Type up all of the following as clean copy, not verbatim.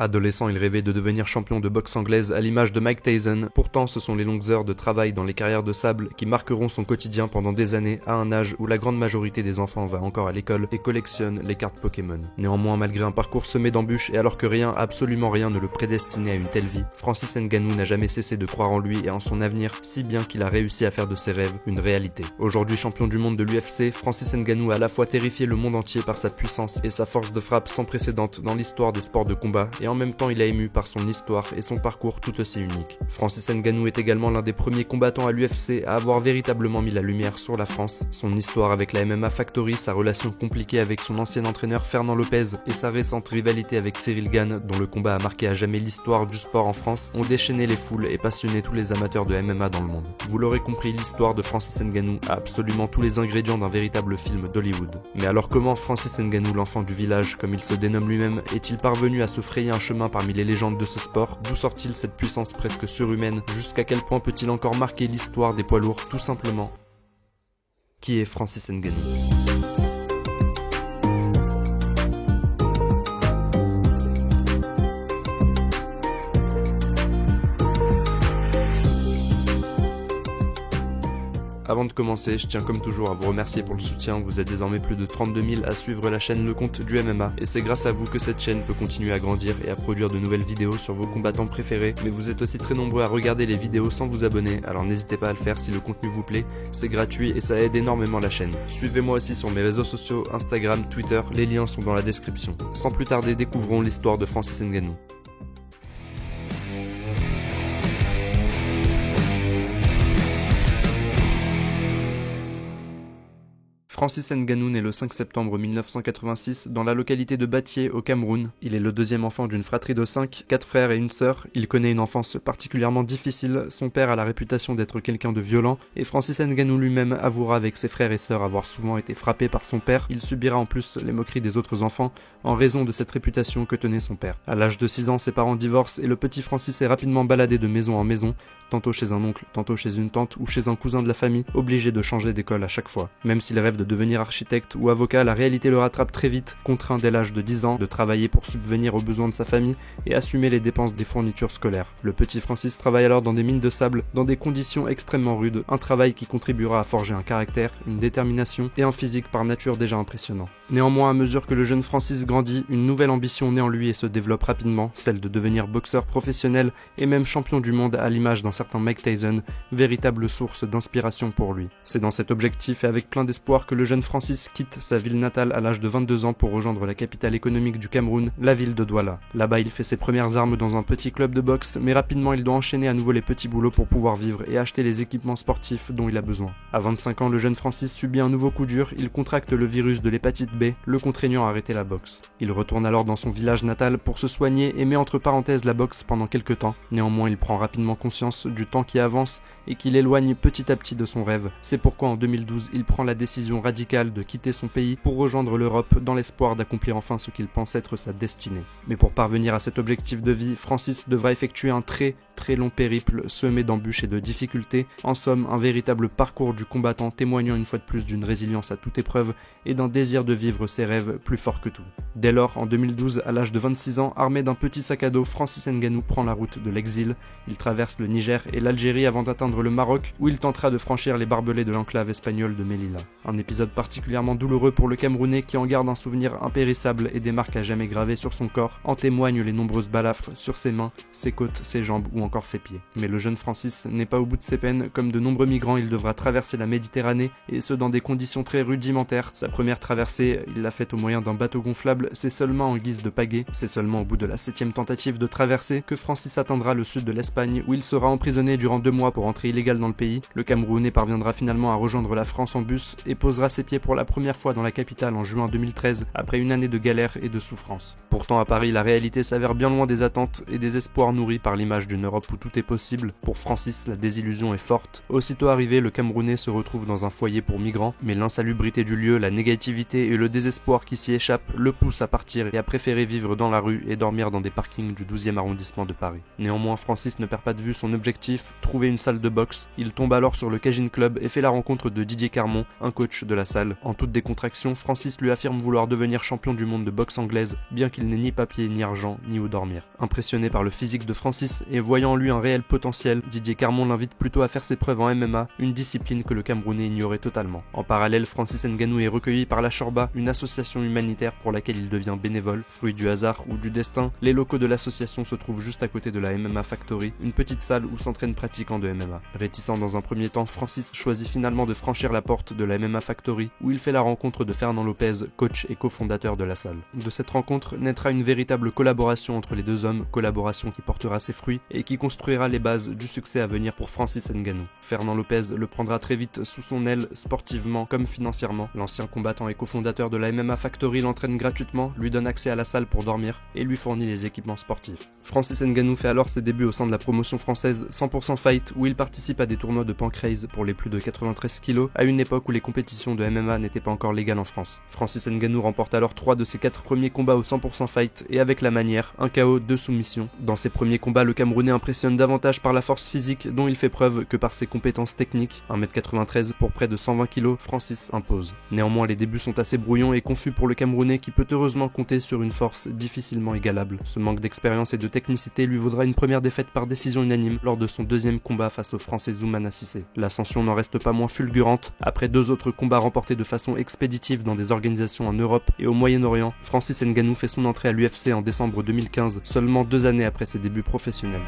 Adolescent, il rêvait de devenir champion de boxe anglaise à l'image de Mike Tyson. Pourtant, ce sont les longues heures de travail dans les carrières de sable qui marqueront son quotidien pendant des années à un âge où la grande majorité des enfants va encore à l'école et collectionne les cartes Pokémon. Néanmoins, malgré un parcours semé d'embûches et alors que rien, absolument rien ne le prédestinait à une telle vie, Francis Ngannou n'a jamais cessé de croire en lui et en son avenir, si bien qu'il a réussi à faire de ses rêves une réalité. Aujourd'hui champion du monde de l'UFC, Francis Ngannou a à la fois terrifié le monde entier par sa puissance et sa force de frappe sans précédent dans l'histoire des sports de combat, et en même temps il a ému par son histoire et son parcours tout aussi unique. Francis Ngannou est également l'un des premiers combattants à l'UFC à avoir véritablement mis la lumière sur la France. Son histoire avec la MMA Factory, sa relation compliquée avec son ancien entraîneur Fernand Lopez et sa récente rivalité avec Cyril Gane, dont le combat a marqué à jamais l'histoire du sport en France, ont déchaîné les foules et passionné tous les amateurs de MMA dans le monde. Vous l'aurez compris, l'histoire de Francis Ngannou a absolument tous les ingrédients d'un véritable film d'Hollywood. Mais alors comment Francis Ngannou, l'enfant du village, comme il se dénomme lui-même, est-il parvenu à se frayer un chemin parmi les légendes de ce sport? D'où sort-il cette puissance presque surhumaine? Jusqu'à quel point peut-il encore marquer l'histoire des poids lourds? Tout simplement, qui est Francis Ngannou? Avant de commencer, je tiens comme toujours à vous remercier pour le soutien. Vous êtes désormais plus de 32 000 à suivre la chaîne Le Compte du MMA, et c'est grâce à vous que cette chaîne peut continuer à grandir et à produire de nouvelles vidéos sur vos combattants préférés. Mais vous êtes aussi très nombreux à regarder les vidéos sans vous abonner, alors n'hésitez pas à le faire si le contenu vous plaît, c'est gratuit et ça aide énormément la chaîne. Suivez-moi aussi sur mes réseaux sociaux, Instagram, Twitter, les liens sont dans la description. Sans plus tarder, découvrons l'histoire de Francis Ngannou. Francis Ngannou naît le 5 septembre 1986 dans la localité de Batié au Cameroun. Il est le deuxième enfant d'une fratrie de 5, 4 frères et une sœur. Il connaît une enfance particulièrement difficile, son père a la réputation d'être quelqu'un de violent, et Francis Ngannou lui-même avouera avec ses frères et sœurs avoir souvent été frappé par son père. Il subira en plus les moqueries des autres enfants en raison de cette réputation que tenait son père. À l'âge de 6 ans, ses parents divorcent et le petit Francis est rapidement baladé de maison en maison, tantôt chez un oncle, tantôt chez une tante ou chez un cousin de la famille, obligé de changer d'école à chaque fois. Même s'il rêve de devenir architecte ou avocat, la réalité le rattrape très vite, contraint dès l'âge de 10 ans de travailler pour subvenir aux besoins de sa famille et assumer les dépenses des fournitures scolaires. Le petit Francis travaille alors dans des mines de sable, dans des conditions extrêmement rudes, un travail qui contribuera à forger un caractère, une détermination et un physique par nature déjà impressionnant. Néanmoins, à mesure que le jeune Francis grandit, une nouvelle ambition naît en lui et se développe rapidement, celle de devenir boxeur professionnel et même champion du monde à l'image d'un certain Mike Tyson, véritable source d'inspiration pour lui. C'est dans cet objectif et avec plein d'espoir que le jeune Francis quitte sa ville natale à l'âge de 22 ans pour rejoindre la capitale économique du Cameroun, la ville de Douala. Là-bas, il fait ses premières armes dans un petit club de boxe, mais rapidement il doit enchaîner à nouveau les petits boulots pour pouvoir vivre et acheter les équipements sportifs dont il a besoin. À 25 ans, le jeune Francis subit un nouveau coup dur, il contracte le virus de l'hépatite B, le contraignant à arrêter la boxe. Il retourne alors dans son village natal pour se soigner et met entre parenthèses la boxe pendant quelques temps. Néanmoins, il prend rapidement conscience du temps qui avance et qu'il éloigne petit à petit de son rêve. C'est pourquoi en 2012, il prend la décision radicale de quitter son pays pour rejoindre l'Europe dans l'espoir d'accomplir enfin ce qu'il pense être sa destinée. Mais pour parvenir à cet objectif de vie, Francis devra effectuer un très long périple semé d'embûches et de difficultés. En somme, un véritable parcours du combattant témoignant une fois de plus d'une résilience à toute épreuve et d'un désir de vivre ses rêves plus fort que tout. Dès lors, en 2012, à l'âge de 26 ans, armé d'un petit sac à dos, Francis Ngannou prend la route de l'exil. Il traverse le Niger et l'Algérie avant d'atteindre le Maroc, où il tentera de franchir les barbelés de l'enclave espagnole de Melilla. Un épisode particulièrement douloureux pour le Camerounais qui en garde un souvenir impérissable et des marques à jamais gravées sur son corps. En témoignent les nombreuses balafres sur ses mains, ses côtes, ses jambes ou encore ses pieds. Mais le jeune Francis n'est pas au bout de ses peines. Comme de nombreux migrants, il devra traverser la Méditerranée et ce dans des conditions très rudimentaires. Sa première traversée, il l'a faite au moyen d'un bateau gonflable, c'est seulement en guise de pagaie. C'est seulement au bout de la 7e tentative de traversée que Francis atteindra le sud de l'Espagne où il sera emprisonné durant 2 mois pour entrée illégale dans le pays. Le Camerounais parviendra finalement à rejoindre la France en bus et posera ses pieds pour la première fois dans la capitale en juin 2013 après une année de galère et de souffrance. Pourtant à Paris, la réalité s'avère bien loin des attentes et des espoirs nourris par l'image d'une Europe Europe où tout est possible, pour Francis, la désillusion est forte. Aussitôt arrivé, le Camerounais se retrouve dans un foyer pour migrants, mais l'insalubrité du lieu, la négativité et le désespoir qui s'y échappe le poussent à partir et à préférer vivre dans la rue et dormir dans des parkings du 12e arrondissement de Paris. Néanmoins, Francis ne perd pas de vue son objectif, trouver une salle de boxe. Il tombe alors sur le Cajun Club et fait la rencontre de Didier Carmon, un coach de la salle. En toute décontraction, Francis lui affirme vouloir devenir champion du monde de boxe anglaise, bien qu'il n'ait ni papier, ni argent, ni où dormir. Impressionné par le physique de Francis et voyant en lui un réel potentiel, Didier Carmon l'invite plutôt à faire ses preuves en MMA, une discipline que le Camerounais ignorait totalement. En parallèle, Francis Ngannou est recueilli par la Shorba, une association humanitaire pour laquelle il devient bénévole. Fruit du hasard ou du destin, les locaux de l'association se trouvent juste à côté de la MMA Factory, une petite salle où s'entraînent pratiquants de MMA. Réticent dans un premier temps, Francis choisit finalement de franchir la porte de la MMA Factory, où il fait la rencontre de Fernand Lopez, coach et cofondateur de la salle. De cette rencontre naîtra une véritable collaboration entre les deux hommes, collaboration qui portera ses fruits et qui construira les bases du succès à venir pour Francis Ngannou. Fernand Lopez le prendra très vite sous son aile, sportivement comme financièrement. L'ancien combattant et cofondateur de la MMA Factory l'entraîne gratuitement, lui donne accès à la salle pour dormir et lui fournit les équipements sportifs. Francis Ngannou fait alors ses débuts au sein de la promotion française 100% Fight, où il participe à des tournois de pancrase pour les plus de 93 kg, à une époque où les compétitions de MMA n'étaient pas encore légales en France. Francis Ngannou remporte alors 3 de ses 4 premiers combats au 100% Fight, et avec la manière, un KO, 2 soumissions. Dans ses premiers combats, le Camerounais impressionne davantage par la force physique dont il fait preuve que par ses compétences techniques. 1m93 pour près de 120 kg, Francis impose. Néanmoins, les débuts sont assez brouillons et confus pour le Camerounais qui peut heureusement compter sur une force difficilement égalable. Ce manque d'expérience et de technicité lui vaudra une première défaite par décision unanime lors de son deuxième combat face au Français Zoumana Cissé. L'ascension n'en reste pas moins fulgurante. Après 2 autres combats remportés de façon expéditive dans des organisations en Europe et au Moyen-Orient, Francis Ngannou fait son entrée à l'UFC en décembre 2015, seulement 2 années après ses débuts professionnels.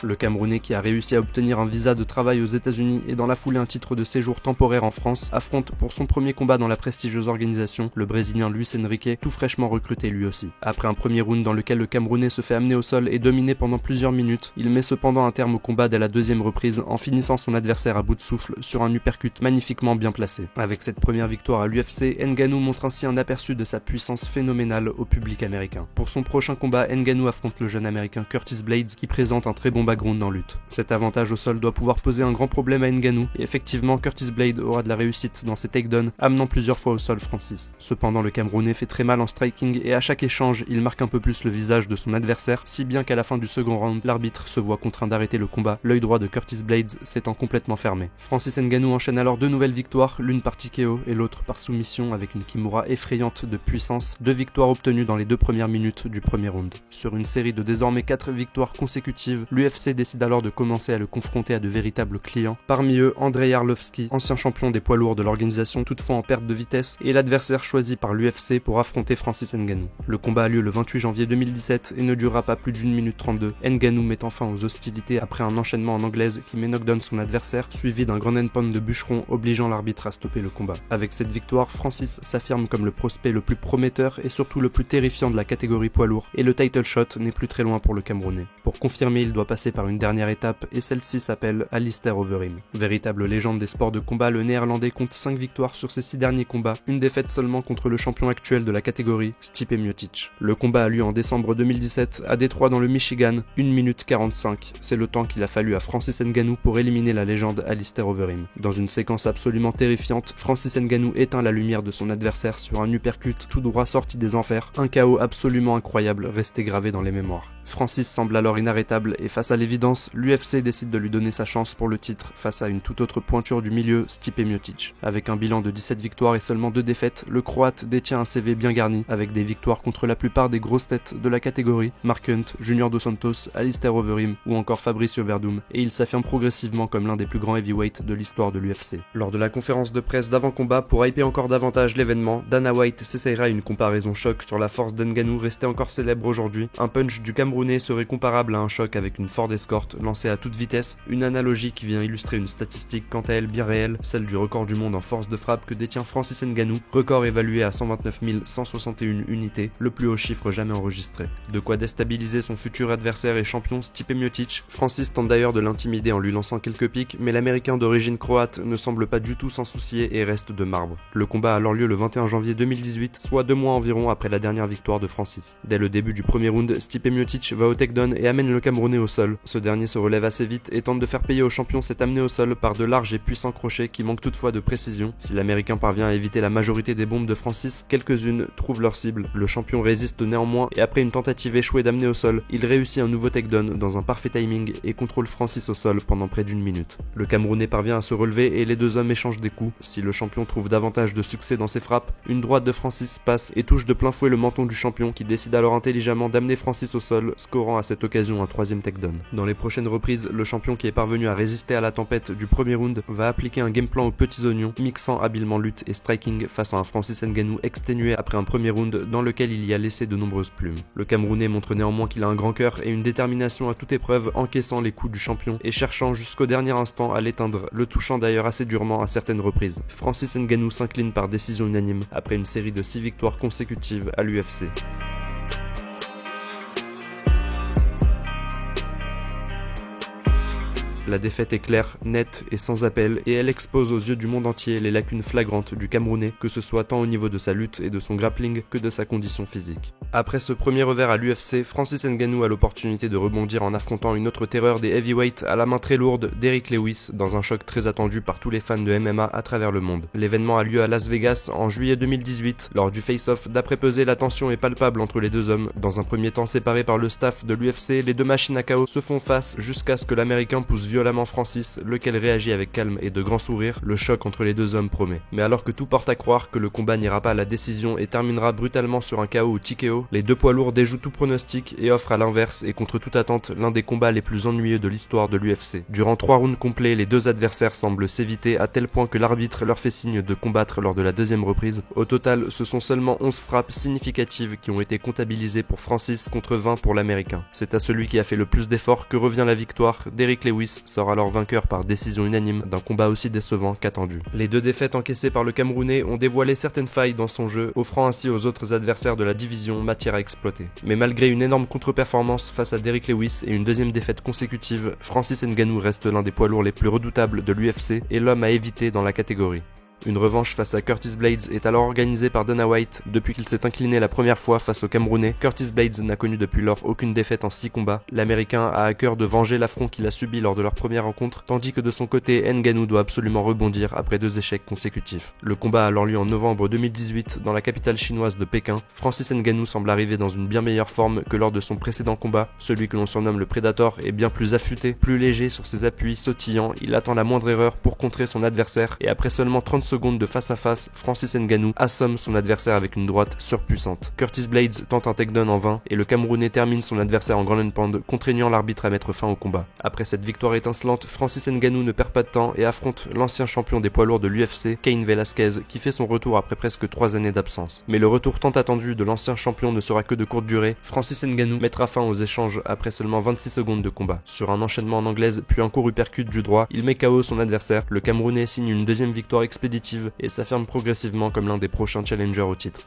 Le Camerounais, qui a réussi à obtenir un visa de travail aux États-Unis et dans la foulée un titre de séjour temporaire en France, affronte pour son premier combat dans la prestigieuse organisation le Brésilien Luis Henrique, tout fraîchement recruté lui aussi. Après un premier round dans lequel le Camerounais se fait amener au sol et dominer pendant plusieurs minutes, il met cependant un terme au combat dès la deuxième reprise en finissant son adversaire à bout de souffle sur un uppercut magnifiquement bien placé. Avec cette première victoire à l'UFC, Ngannou montre ainsi un aperçu de sa puissance phénoménale au public américain. Pour son prochain combat, Ngannou affronte le jeune américain Curtis Blades qui présente un très bon background en lutte. Cet avantage au sol doit pouvoir poser un grand problème à Ngannou, et effectivement Curtis Blade aura de la réussite dans ses takedowns, amenant plusieurs fois au sol Francis. Cependant, le Camerounais fait très mal en striking et à chaque échange, il marque un peu plus le visage de son adversaire, si bien qu'à la fin du second round, l'arbitre se voit contraint d'arrêter le combat, l'œil droit de Curtis Blades s'étant complètement fermé. Francis Ngannou enchaîne alors 2 nouvelles victoires, l'une par TKO et l'autre par soumission avec une kimura effrayante de puissance, 2 victoires obtenues dans les 2 premières minutes du premier round. Sur une série de désormais 4 victoires consécutives, l'UFC décide alors de commencer à le confronter à de véritables clients. Parmi eux, Andrei Arlovski, ancien champion des poids lourds de l'organisation, toutefois en perte de vitesse, et l'adversaire choisi par l'UFC pour affronter Francis Ngannou. Le combat a lieu le 28 janvier 2017 et ne durera pas plus d'1 minute 32. Ngannou met enfin aux hostilités après un enchaînement en anglaise qui met knockdown son adversaire, suivi d'un grand endpoint de bûcheron obligeant l'arbitre à stopper le combat. Avec cette victoire, Francis s'affirme comme le prospect le plus prometteur et surtout le plus terrifiant de la catégorie poids lourd, et le title shot n'est plus très loin pour le Camerounais. Pour confirmer, il doit passer par une dernière étape, et celle-ci s'appelle Alistair Overeem. Véritable légende des sports de combat, le Néerlandais compte 5 victoires sur ses 6 derniers combats, une défaite seulement contre le champion actuel de la catégorie, Stipe Miocic. Le combat a lieu en décembre 2017 à Détroit dans le Michigan, 1 minute 45. C'est le temps qu'il a fallu à Francis Ngannou pour éliminer la légende Alistair Overeem. Dans une séquence absolument terrifiante, Francis Ngannou éteint la lumière de son adversaire sur un uppercut tout droit sorti des enfers, un KO absolument incroyable resté gravé dans les mémoires. Francis semble alors inarrêtable et face à l'évidence, l'UFC décide de lui donner sa chance pour le titre face à une toute autre pointure du milieu, Stipe Miocic. Avec un bilan de 17 victoires et seulement 2 défaites, le Croate détient un CV bien garni, avec des victoires contre la plupart des grosses têtes de la catégorie, Mark Hunt, Junior Dos Santos, Alistair Overeem ou encore Fabricio Verdum, et il s'affirme progressivement comme l'un des plus grands heavyweights de l'histoire de l'UFC. Lors de la conférence de presse d'avant-combat, pour hyper encore davantage l'événement, Dana White s'essayera une comparaison choc sur la force d'Ngannou restée encore célèbre aujourd'hui. Un punch du Camerounais serait comparable à un choc avec une force Ford Escort lancé à toute vitesse, une analogie qui vient illustrer une statistique quant à elle bien réelle, celle du record du monde en force de frappe que détient Francis Ngannou, record évalué à 129 161 unités, le plus haut chiffre jamais enregistré. De quoi déstabiliser son futur adversaire et champion Stipe Miocic. Francis tente d'ailleurs de l'intimider en lui lançant quelques pics, mais l'américain d'origine croate ne semble pas du tout s'en soucier et reste de marbre. Le combat a alors lieu le 21 janvier 2018, soit 2 mois environ après la dernière victoire de Francis. Dès le début du premier round, Stipe Miocic va au takedown et amène le Camerounais au sol. Ce dernier se relève assez vite et tente de faire payer au champion cet amené au sol par de larges et puissants crochets qui manquent toutefois de précision. Si l'américain parvient à éviter la majorité des bombes de Francis, quelques-unes trouvent leur cible. Le champion résiste néanmoins et après une tentative échouée d'amener au sol, il réussit un nouveau takedown dans un parfait timing et contrôle Francis au sol pendant près d'1 minute. Le Camerounais parvient à se relever et les deux hommes échangent des coups. Si le champion trouve davantage de succès dans ses frappes, une droite de Francis passe et touche de plein fouet le menton du champion qui décide alors intelligemment d'amener Francis au sol, scorant à cette occasion un troisième takedown. Dans les prochaines reprises, le champion qui est parvenu à résister à la tempête du premier round va appliquer un game plan aux petits oignons, mixant habilement lutte et striking face à un Francis Ngannou exténué après un premier round dans lequel il y a laissé de nombreuses plumes. Le Camerounais montre néanmoins qu'il a un grand cœur et une détermination à toute épreuve, encaissant les coups du champion et cherchant jusqu'au dernier instant à l'éteindre, le touchant d'ailleurs assez durement à certaines reprises. Francis Ngannou s'incline par décision unanime après une série de 6 victoires consécutives à l'UFC. La défaite est claire, nette et sans appel, et elle expose aux yeux du monde entier les lacunes flagrantes du Camerounais, que ce soit tant au niveau de sa lutte et de son grappling que de sa condition physique. Après ce premier revers à l'UFC, Francis Ngannou a l'opportunité de rebondir en affrontant une autre terreur des heavyweights à la main très lourde d'Eric Lewis, dans un choc très attendu par tous les fans de MMA à travers le monde. L'événement a lieu à Las Vegas en juillet 2018. Lors du face-off, d'après pesé, la tension est palpable entre les deux hommes. Dans un premier temps séparés par le staff de l'UFC, les deux machines à KO se font face jusqu'à ce que l'américain pousse violemment Francis, lequel réagit avec calme et de grands sourires. Le choc entre les deux hommes promet. Mais alors que tout porte à croire que le combat n'ira pas à la décision et terminera brutalement sur un KO ou TKO, les deux poids lourds déjouent tout pronostic et offrent à l'inverse et contre toute attente l'un des combats les plus ennuyeux de l'histoire de l'UFC. Durant 3 rounds complets, les deux adversaires semblent s'éviter à tel point que l'arbitre leur fait signe de combattre lors de la deuxième reprise. Au total, ce sont seulement 11 frappes significatives qui ont été comptabilisées pour Francis contre 20 pour l'américain. C'est à celui qui a fait le plus d'efforts que revient la victoire. D'Eric Lewis sort alors vainqueur par décision unanime d'un combat aussi décevant qu'attendu. Les deux défaites encaissées par le Camerounais ont dévoilé certaines failles dans son jeu, offrant ainsi aux autres adversaires de la division matière à exploiter. Mais malgré une énorme contre-performance face à D'Eric Lewis et une deuxième défaite consécutive, Francis Ngannou reste l'un des poids lourds les plus redoutables de l'UFC et l'homme à éviter dans la catégorie. Une revanche face à Curtis Blaydes est alors organisée par Dana White. Depuis qu'il s'est incliné la première fois face au Camerounais, Curtis Blaydes n'a connu depuis lors aucune défaite en 6 combats. L'américain a à cœur de venger l'affront qu'il a subi lors de leur première rencontre, tandis que de son côté, Ngannou doit absolument rebondir après 2 échecs consécutifs. Le combat a alors lieu en novembre 2018 dans la capitale chinoise de Pékin. Francis Ngannou semble arriver dans une bien meilleure forme que lors de son précédent combat. Celui que l'on surnomme le Predator est bien plus affûté, plus léger sur ses appuis, sautillant. Il attend la moindre erreur pour contrer son adversaire et après seulement 30 secondes de face à face, Francis Ngannou assomme son adversaire avec une droite surpuissante. Curtis Blaydes tente un takedown en vain et le Camerounais termine son adversaire en ground and pound, contraignant l'arbitre à mettre fin au combat. Après cette victoire étincelante, Francis Ngannou ne perd pas de temps et affronte l'ancien champion des poids lourds de l'UFC, Cain Velasquez, qui fait son retour après presque 3 années d'absence. Mais le retour tant attendu de l'ancien champion ne sera que de courte durée. Francis Ngannou mettra fin aux échanges après seulement 26 secondes de combat. Sur un enchaînement en anglaise puis un court uppercut du droit, il met KO son adversaire. Le Camerounais signe une deuxième victoire expéditive et s'affirme progressivement comme l'un des prochains challengers au titre.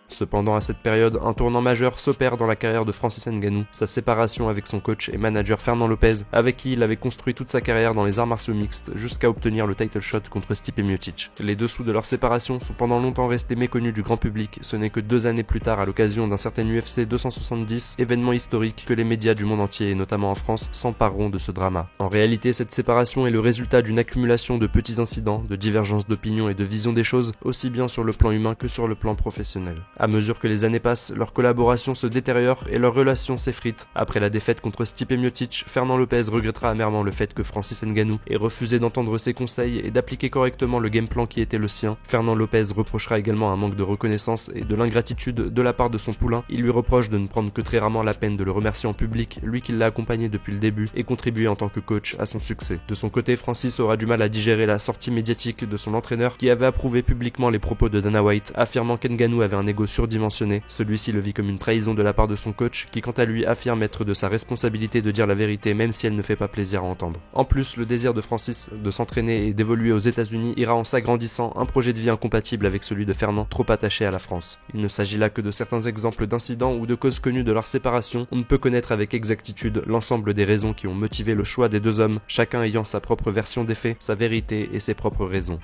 Cependant, à cette période, un tournant majeur s'opère dans la carrière de Francis Ngannou, sa séparation avec son coach et manager Fernand Lopez, avec qui il avait construit toute sa carrière dans les arts martiaux mixtes jusqu'à obtenir le title shot contre Stipe Miocic. Les dessous de leur séparation sont pendant longtemps restés méconnus du grand public. Ce n'est que 2 années plus tard, à l'occasion d'un certain UFC 270, événement historique, que les médias du monde entier et notamment en France s'empareront de ce drama. En réalité, cette séparation est le résultat d'une accumulation de petits incidents, de divergences d'opinion et de vision des choses, aussi bien sur le plan humain que sur le plan professionnel. À mesure que les années passent, leur collaboration se détériore et leur relation s'effrite. Après la défaite contre Stipe Miocic, Fernand Lopez regrettera amèrement le fait que Francis Ngannou ait refusé d'entendre ses conseils et d'appliquer correctement le game plan qui était le sien. Fernand Lopez reprochera également un manque de reconnaissance et de l'ingratitude de la part de son poulain. Il lui reproche de ne prendre que très rarement la peine de le remercier en public, lui qui l'a accompagné depuis le début et contribué en tant que coach à son succès. De son côté, Francis aura du mal à digérer la sortie médiatique de son entraîneur qui avait approuvé publiquement les propos de Dana White, affirmant qu'Ngannou avait un ego surdimensionné. Celui-ci le vit comme une trahison de la part de son coach, qui quant à lui affirme être de sa responsabilité de dire la vérité même si elle ne fait pas plaisir à entendre. En plus, le désir de Francis de s'entraîner et d'évoluer aux États-Unis ira en s'agrandissant, un projet de vie incompatible avec celui de Fernand, trop attaché à la France. Il ne s'agit là que de certains exemples d'incidents ou de causes connues de leur séparation. On ne peut connaître avec exactitude l'ensemble des raisons qui ont motivé le choix des deux hommes, chacun ayant sa propre version des faits, sa vérité et ses propres raisons.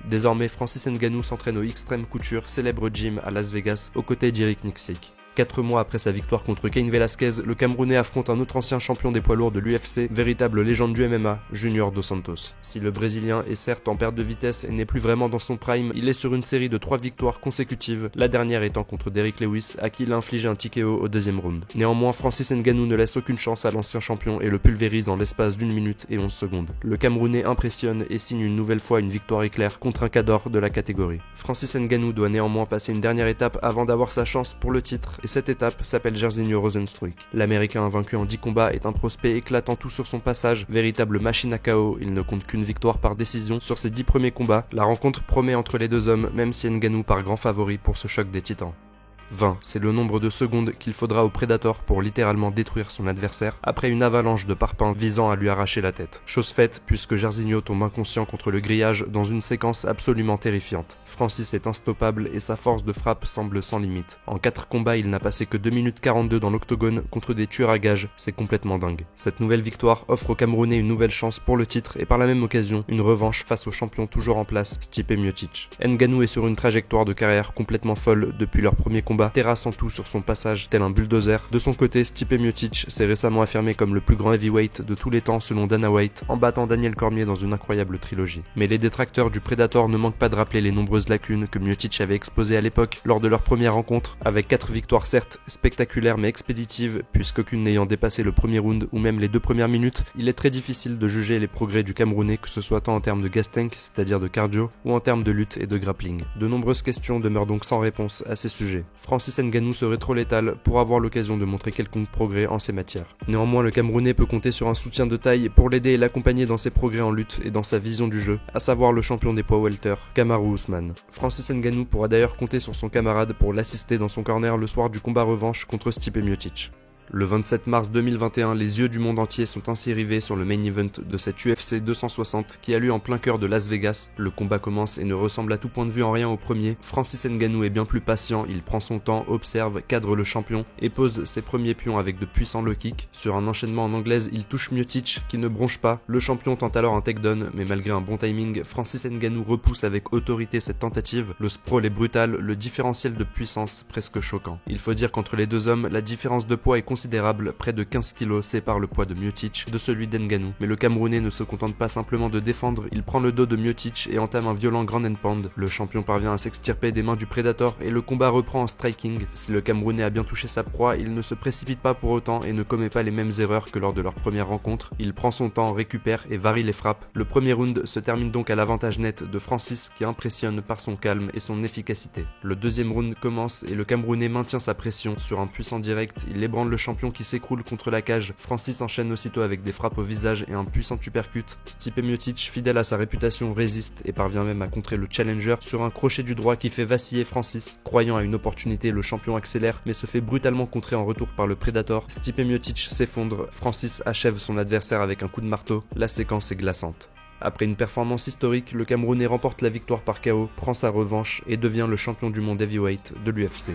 Désormais, Francis Ngannou s'entraîne au Extreme Couture, célèbre gym à Las Vegas, aux côtés d'Eric Nicksick. 4 mois après sa victoire contre Cain Velasquez, le Camerounais affronte un autre ancien champion des poids lourds de l'UFC, véritable légende du MMA, Junior Dos Santos. Si le Brésilien est certes en perte de vitesse et n'est plus vraiment dans son prime, il est sur une série de 3 victoires consécutives, la dernière étant contre Derrick Lewis, à qui il a infligé un TKO au deuxième round. Néanmoins, Francis Ngannou ne laisse aucune chance à l'ancien champion et le pulvérise en l'espace d'1 minute et 11 secondes. Le Camerounais impressionne et signe une nouvelle fois une victoire éclair contre un cador de la catégorie. Francis Ngannou doit néanmoins passer une dernière étape avant d'avoir sa chance pour le titre, et cette étape s'appelle Jairzinho Rozenstruik. L'Américain vaincu en 10 combats est un prospect éclatant tout sur son passage, véritable machine à KO, il ne compte qu'une victoire par décision sur ses 10 premiers combats. La rencontre promet entre les deux hommes, même si Ngannou part grand favori pour ce choc des titans. 20, c'est le nombre de secondes qu'il faudra au Predator pour littéralement détruire son adversaire après une avalanche de parpaings visant à lui arracher la tête. Chose faite puisque Jairzinho tombe inconscient contre le grillage dans une séquence absolument terrifiante. Francis est instoppable et sa force de frappe semble sans limite. En 4 combats, il n'a passé que 2 minutes 42 dans l'octogone contre des tueurs à gages, c'est complètement dingue. Cette nouvelle victoire offre aux Camerounais une nouvelle chance pour le titre et par la même occasion, une revanche face au champion toujours en place, Stipe Miocic. Ngannou est sur une trajectoire de carrière complètement folle depuis leur premier combat, terrassant tout sur son passage tel un bulldozer. De son côté, Stipe Miocic s'est récemment affirmé comme le plus grand heavyweight de tous les temps selon Dana White, en battant Daniel Cormier dans une incroyable trilogie. Mais les détracteurs du Predator ne manquent pas de rappeler les nombreuses lacunes que Miocic avait exposées à l'époque lors de leur première rencontre, avec 4 victoires certes spectaculaires mais expéditives, puisqu'aucune n'ayant dépassé le premier round ou même les 2 premières minutes, il est très difficile de juger les progrès du Camerounais, que ce soit tant en termes de gas tank, c'est-à-dire de cardio, ou en termes de lutte et de grappling. De nombreuses questions demeurent donc sans réponse à ces sujets. Francis Ngannou serait trop létal pour avoir l'occasion de montrer quelconque progrès en ces matières. Néanmoins, le Camerounais peut compter sur un soutien de taille pour l'aider et l'accompagner dans ses progrès en lutte et dans sa vision du jeu, à savoir le champion des poids welter, Kamaru Usman. Francis Ngannou pourra d'ailleurs compter sur son camarade pour l'assister dans son corner le soir du combat revanche contre Stipe Miocic. Le 27 mars 2021, les yeux du monde entier sont ainsi rivés sur le main event de cette UFC 260 qui a lieu en plein cœur de Las Vegas. Le combat commence et ne ressemble à tout point de vue en rien au premier. Francis Ngannou est bien plus patient, il prend son temps, observe, cadre le champion et pose ses premiers pions avec de puissants low kicks. Sur un enchaînement en anglaise, il touche Miocic qui ne bronche pas. Le champion tente alors un takedown, mais malgré un bon timing, Francis Ngannou repousse avec autorité cette tentative. Le sprawl est brutal, le différentiel de puissance presque choquant. Il faut dire qu'entre les deux hommes, la différence de poids est considérable, près de 15 kg sépare le poids de Miocic de celui d'Ngannou. Mais le Camerounais ne se contente pas simplement de défendre, il prend le dos de Miocic et entame un violent ground and pound. Le champion parvient à s'extirper des mains du Predator et le combat reprend en striking. Si le Camerounais a bien touché sa proie, il ne se précipite pas pour autant et ne commet pas les mêmes erreurs que lors de leur première rencontre. Il prend son temps, récupère et varie les frappes. Le premier round se termine donc à l'avantage net de Francis qui impressionne par son calme et son efficacité. Le deuxième round commence et le Camerounais maintient sa pression. Sur un puissant direct, il ébranle le champion qui s'écroule contre la cage. Francis enchaîne aussitôt avec des frappes au visage et un puissant uppercut. Stipe Miocic, fidèle à sa réputation, résiste et parvient même à contrer le challenger sur un crochet du droit qui fait vaciller Francis. Croyant à une opportunité, le champion accélère mais se fait brutalement contrer en retour par le Predator. Stipe Miocic s'effondre. Francis achève son adversaire avec un coup de marteau. La séquence est glaçante. Après une performance historique, le Camerounais remporte la victoire par KO, prend sa revanche et devient le champion du monde heavyweight de l'UFC.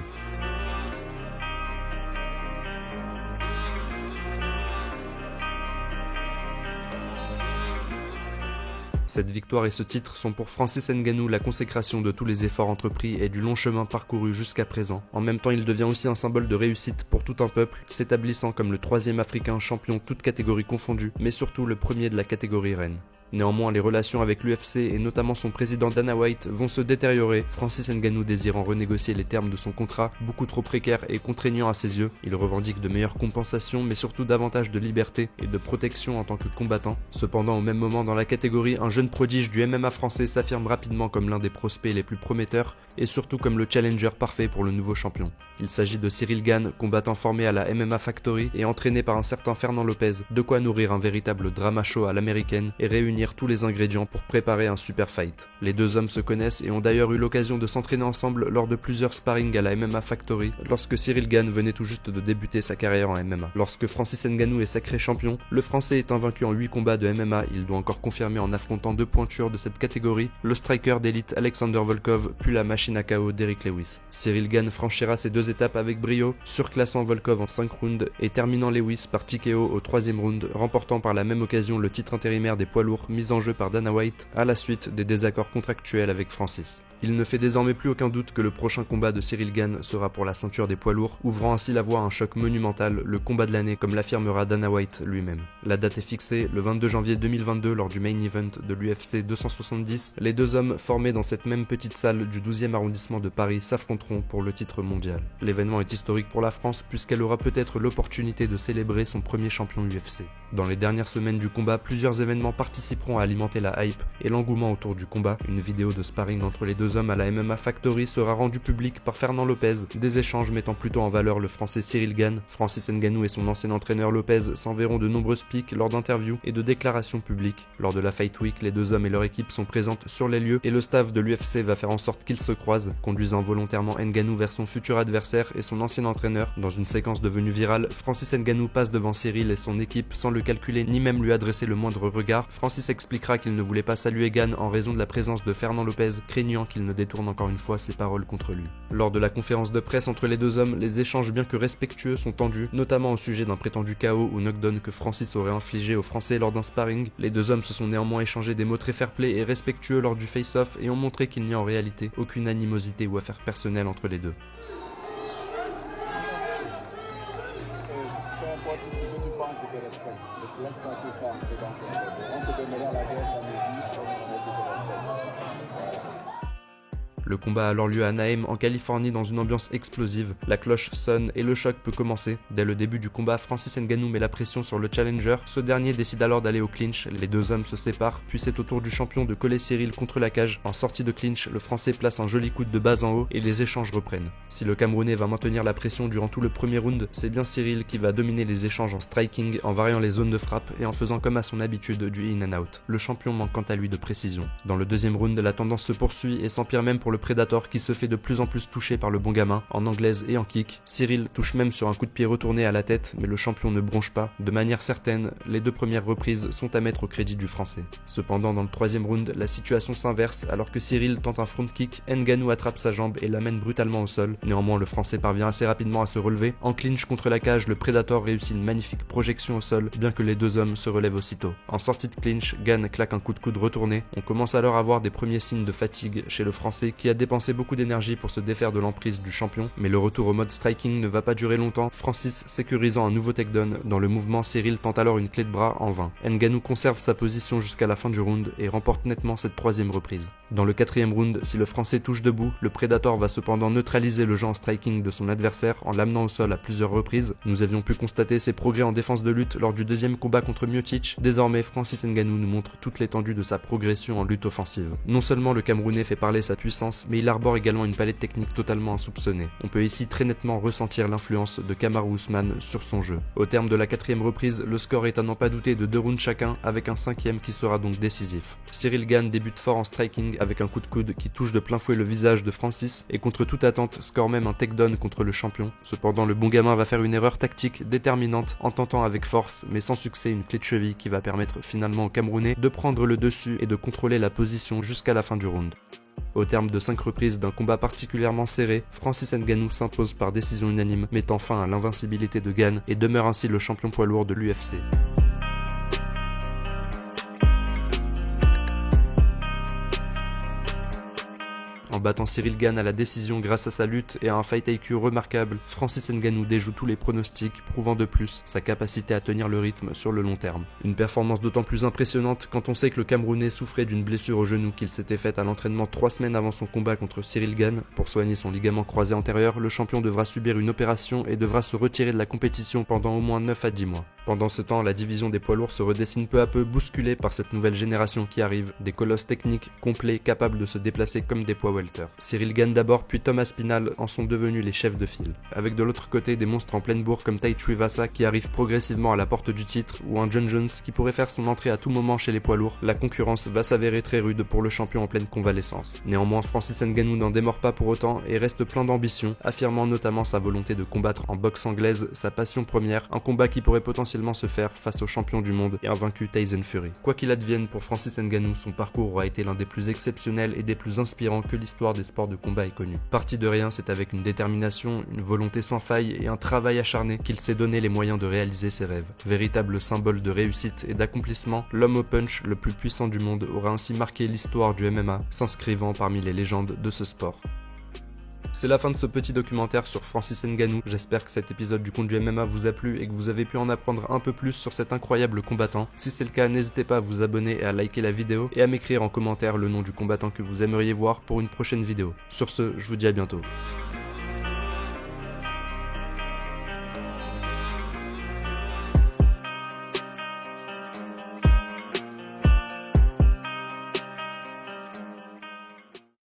Cette victoire et ce titre sont pour Francis Ngannou la consécration de tous les efforts entrepris et du long chemin parcouru jusqu'à présent. En même temps, il devient aussi un symbole de réussite pour tout un peuple, s'établissant comme le 3e Africain champion toutes catégories confondues, mais surtout le premier de la catégorie reine. Néanmoins, les relations avec l'UFC et notamment son président Dana White vont se détériorer, Francis Ngannou désirant renégocier les termes de son contrat, beaucoup trop précaire et contraignant à ses yeux. Il revendique de meilleures compensations mais surtout davantage de liberté et de protection en tant que combattant. Cependant, au même moment dans la catégorie, un jeune prodige du MMA français s'affirme rapidement comme l'un des prospects les plus prometteurs et surtout comme le challenger parfait pour le nouveau champion. Il s'agit de Cyril Gane, combattant formé à la MMA Factory et entraîné par un certain Fernand Lopez, de quoi nourrir un véritable drama show à l'américaine et réunir réunir tous les ingrédients pour préparer un super fight. Les deux hommes se connaissent et ont d'ailleurs eu l'occasion de s'entraîner ensemble lors de plusieurs sparring à la MMA Factory lorsque Cyril Gane venait tout juste de débuter sa carrière en MMA. Lorsque Francis Ngannou est sacré champion, le Français est invaincu en 8 combats de MMA, il doit encore confirmer en affrontant deux pointures de cette catégorie, le striker d'élite Alexander Volkov puis la machine à KO d'Eric Lewis. Cyril Gane franchira ces deux étapes avec brio, surclassant Volkov en 5 rounds et terminant Lewis par TKO au 3e round, remportant par la même occasion le titre intérimaire des poids lourds mis en jeu par Dana White à la suite des désaccords contractuels avec Francis. Il ne fait désormais plus aucun doute que le prochain combat de Cyril Gane sera pour la ceinture des poids lourds, ouvrant ainsi la voie à un choc monumental, le combat de l'année comme l'affirmera Dana White lui-même. La date est fixée le 22 janvier 2022 lors du main event de l'UFC 270. Les deux hommes formés dans cette même petite salle du 12e arrondissement de Paris s'affronteront pour le titre mondial. L'événement est historique pour la France puisqu'elle aura peut-être l'opportunité de célébrer son premier champion UFC. Dans les dernières semaines du combat, plusieurs événements participeront à alimenter la hype et l'engouement autour du combat. Une vidéo de sparring entre les deux hommes à la MMA Factory sera rendue publique par Fernand Lopez, des échanges mettant plutôt en valeur le français Cyril Gane. Francis Ngannou et son ancien entraîneur Lopez s'enverront de nombreuses piques lors d'interviews et de déclarations publiques. Lors de la Fight Week, les deux hommes et leur équipe sont présentes sur les lieux et le staff de l'UFC va faire en sorte qu'ils se croisent, conduisant volontairement Ngannou vers son futur adversaire et son ancien entraîneur. Dans une séquence devenue virale, Francis Ngannou passe devant Cyril et son équipe sans le calculer ni même lui adresser le moindre regard. Francis expliquera qu'il ne voulait pas saluer Gane en raison de la présence de Fernand Lopez, craignant qu'il ne détourne encore une fois ses paroles contre lui. Lors de la conférence de presse entre les deux hommes, les échanges bien que respectueux sont tendus, notamment au sujet d'un prétendu KO ou knockdown que Francis aurait infligé aux Français lors d'un sparring. Les deux hommes se sont néanmoins échangé des mots très fair-play et respectueux lors du face-off et ont montré qu'il n'y a en réalité aucune animosité ou affaire personnelle entre les deux. Le combat a alors lieu à Anaheim en Californie dans une ambiance explosive. La cloche sonne et le choc peut commencer. Dès le début du combat, Francis Ngannou met la pression sur le challenger. Ce dernier décide alors d'aller au clinch. Les deux hommes se séparent, puis c'est au tour du champion de coller Cyril contre la cage. En sortie de clinch, le français place un joli coude de bas en haut et les échanges reprennent. Si le Camerounais va maintenir la pression durant tout le premier round, c'est bien Cyril qui va dominer les échanges en striking, en variant les zones de frappe et en faisant comme à son habitude du in and out. Le champion manque quant à lui de précision. Dans le deuxième round, la tendance se poursuit et s'empire même pour le Predator qui se fait de plus en plus toucher par le bon gamin, en anglaise et en kick. Cyril touche même sur un coup de pied retourné à la tête, mais le champion ne bronche pas. De manière certaine, les deux premières reprises sont à mettre au crédit du français. Cependant, dans le troisième round, la situation s'inverse. Alors que Cyril tente un front kick, Ngannou attrape sa jambe et l'amène brutalement au sol. Néanmoins, le français parvient assez rapidement à se relever. En clinch contre la cage, le Predator réussit une magnifique projection au sol, bien que les deux hommes se relèvent aussitôt. En sortie de clinch, Gane claque un coup de coude retourné. On commence alors à voir des premiers signes de fatigue chez le français qui a dépensé beaucoup d'énergie pour se défaire de l'emprise du champion, mais le retour au mode striking ne va pas durer longtemps, Francis sécurisant un nouveau takedown. Dans le mouvement, Cyril tente alors une clé de bras en vain. Ngannou conserve sa position jusqu'à la fin du round et remporte nettement cette troisième reprise. Dans le quatrième round, si le français touche debout, le Predator va cependant neutraliser le jeu en striking de son adversaire en l'amenant au sol à plusieurs reprises. Nous avions pu constater ses progrès en défense de lutte lors du deuxième combat contre Miocic. Désormais, Francis Ngannou nous montre toute l'étendue de sa progression en lutte offensive. Non seulement le Camerounais fait parler sa puissance, mais il arbore également une palette technique totalement insoupçonnée. On peut ici très nettement ressentir l'influence de Kamaru Usman sur son jeu. Au terme de la quatrième reprise, le score est à n'en pas douter de 2 rounds chacun, avec un cinquième qui sera donc décisif. Cyril Gane débute fort en striking avec un coup de coude qui touche de plein fouet le visage de Francis et contre toute attente score même un takedown contre le champion. Cependant, le bon gamin va faire une erreur tactique déterminante en tentant avec force mais sans succès une clé de cheville qui va permettre finalement au Camerounais de prendre le dessus et de contrôler la position jusqu'à la fin du round. Au terme de 5 reprises d'un combat particulièrement serré, Francis Ngannou s'impose par décision unanime, mettant fin à l'invincibilité de Gane et demeure ainsi le champion poids lourd de l'UFC. En battant Cyril Gane à la décision grâce à sa lutte et à un fight IQ remarquable, Francis Ngannou déjoue tous les pronostics, prouvant de plus sa capacité à tenir le rythme sur le long terme. Une performance d'autant plus impressionnante quand on sait que le Camerounais souffrait d'une blessure au genou qu'il s'était faite à l'entraînement 3 semaines avant son combat contre Cyril Gane. Pour soigner son ligament croisé antérieur, le champion devra subir une opération et devra se retirer de la compétition pendant au moins 9 à 10 mois. Pendant ce temps, la division des poids lourds se redessine peu à peu, bousculée par cette nouvelle génération qui arrive, des colosses techniques complets capables de se déplacer comme des poids welter. welter. Cyril Gane d'abord, puis Thomas Spinal en sont devenus les chefs de file. Avec de l'autre côté des monstres en pleine bourre comme Tai Tuivasa qui arrivent progressivement à la porte du titre, ou un John Jones qui pourrait faire son entrée à tout moment chez les poids lourds, la concurrence va s'avérer très rude pour le champion en pleine convalescence. Néanmoins, Francis Ngannou n'en démord pas pour autant et reste plein d'ambition, affirmant notamment sa volonté de combattre en boxe anglaise, sa passion première, un combat qui pourrait potentiellement se faire face au champion du monde et invaincu Tyson Fury. Quoi qu'il advienne pour Francis Ngannou, son parcours aura été l'un des plus exceptionnels et des plus inspirants que l'histoire des sports de combat ait connu. Parti de rien, c'est avec une détermination, une volonté sans faille et un travail acharné qu'il s'est donné les moyens de réaliser ses rêves. Véritable symbole de réussite et d'accomplissement, l'homme au punch le plus puissant du monde aura ainsi marqué l'histoire du MMA, s'inscrivant parmi les légendes de ce sport. C'est la fin de ce petit documentaire sur Francis Ngannou. J'espère que cet épisode du Compte du MMA vous a plu et que vous avez pu en apprendre un peu plus sur cet incroyable combattant. Si c'est le cas, n'hésitez pas à vous abonner et à liker la vidéo et à m'écrire en commentaire le nom du combattant que vous aimeriez voir pour une prochaine vidéo. Sur ce, je vous dis à bientôt.